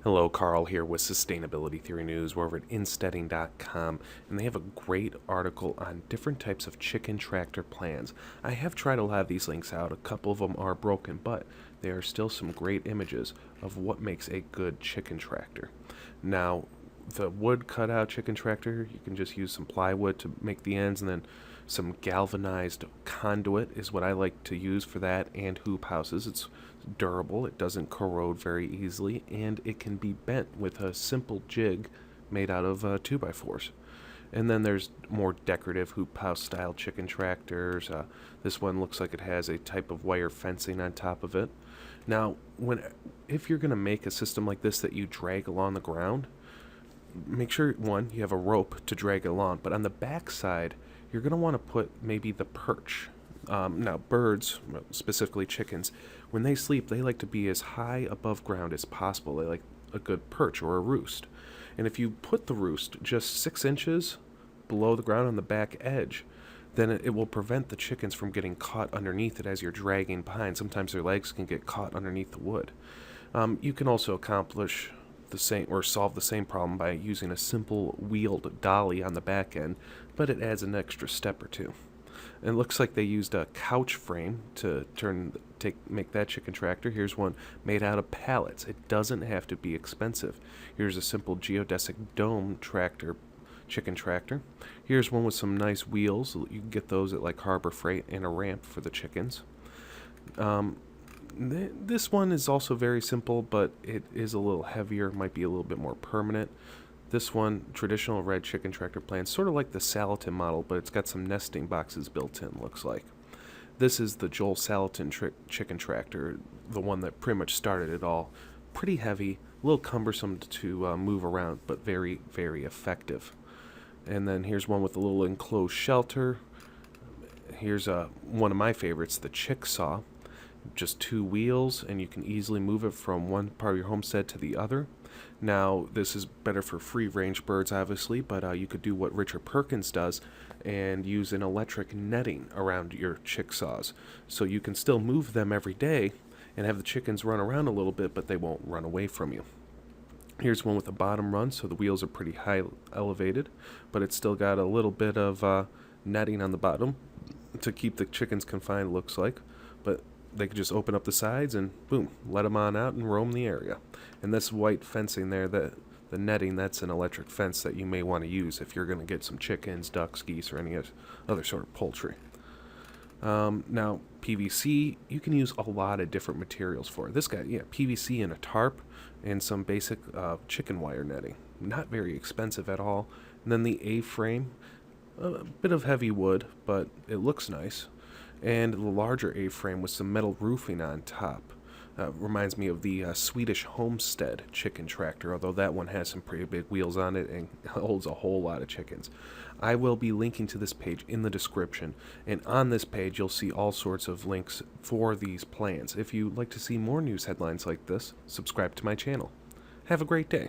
Hello, Carl here with Sustainability Theory News. We're over at insteading.com, and they have a great article on different types of chicken tractor plans. I have tried a lot of these links out. A couple of them are broken, but there are still some great images of what makes a good chicken tractor. Now, the wood cutout chicken tractor, you can just use some plywood to make the ends, and then some galvanized conduit is what I like to use for that, and hoop houses. It's durable, it doesn't corrode very easily, and it can be bent with a simple jig made out of 2x4s. And then there's more decorative hoop house style chicken tractors. This one looks like it has a type of wire fencing on top of it. Now, if you're going to make a system like this that you drag along the ground, make sure, one, you have a rope to drag it along, but on the back side, you're going to want to put maybe the perch. Now, birds, specifically chickens, when they sleep, they like to be as high above ground as possible. They like a good perch or a roost. And if you put the roost just 6 inches below the ground on the back edge, then it will prevent the chickens from getting caught underneath it as you're dragging behind. Sometimes their legs can get caught underneath the wood. You can also accomplish the same or solve the same problem by using a simple wheeled dolly on the back end, but it adds an extra step or two. And it looks like they used a couch frame to make that chicken tractor. Here's one made out of pallets. It doesn't have to be expensive. Here's a simple geodesic dome chicken tractor. Here's one with some nice wheels. You can get those at like Harbor Freight, and a ramp for the chickens. This one is also very simple, but it is a little heavier, might be a little bit more permanent. This one, traditional red chicken tractor plan, sort of like the Salatin model, but it's got some nesting boxes built in, looks like. This is the Joel Salatin chicken tractor, the one that pretty much started it all. Pretty heavy, a little cumbersome to move around, but very, very effective. And then here's one with a little enclosed shelter. Here's one of my favorites, the chick saw. Just 2 wheels, and you can easily move it from one part of your homestead to the other. Now, this is better for free-range birds, obviously, but you could do what Richard Perkins does and use an electric netting around your chick saws. So you can still move them every day and have the chickens run around a little bit, but they won't run away from you. Here's one with a bottom run, so the wheels are pretty high elevated, but it's still got a little bit of netting on the bottom to keep the chickens confined, looks like. But they could just open up the sides and boom, let them on out and roam the area. And this white fencing there, the netting, that's an electric fence that you may want to use if you're going to get some chickens, ducks, geese, or any other sort of poultry. Now, PVC, you can use a lot of different materials for it. This guy, yeah, PVC and a tarp and some basic chicken wire netting. Not very expensive at all. And then the A-frame, a bit of heavy wood, but it looks nice. And the larger A-frame with some metal roofing on top. Reminds me of the Swedish Homestead chicken tractor, although that one has some pretty big wheels on it and holds a whole lot of chickens. I will be linking to this page in the description, and on this page you'll see all sorts of links for these plans. If you'd like to see more news headlines like this, subscribe to my channel. Have a great day.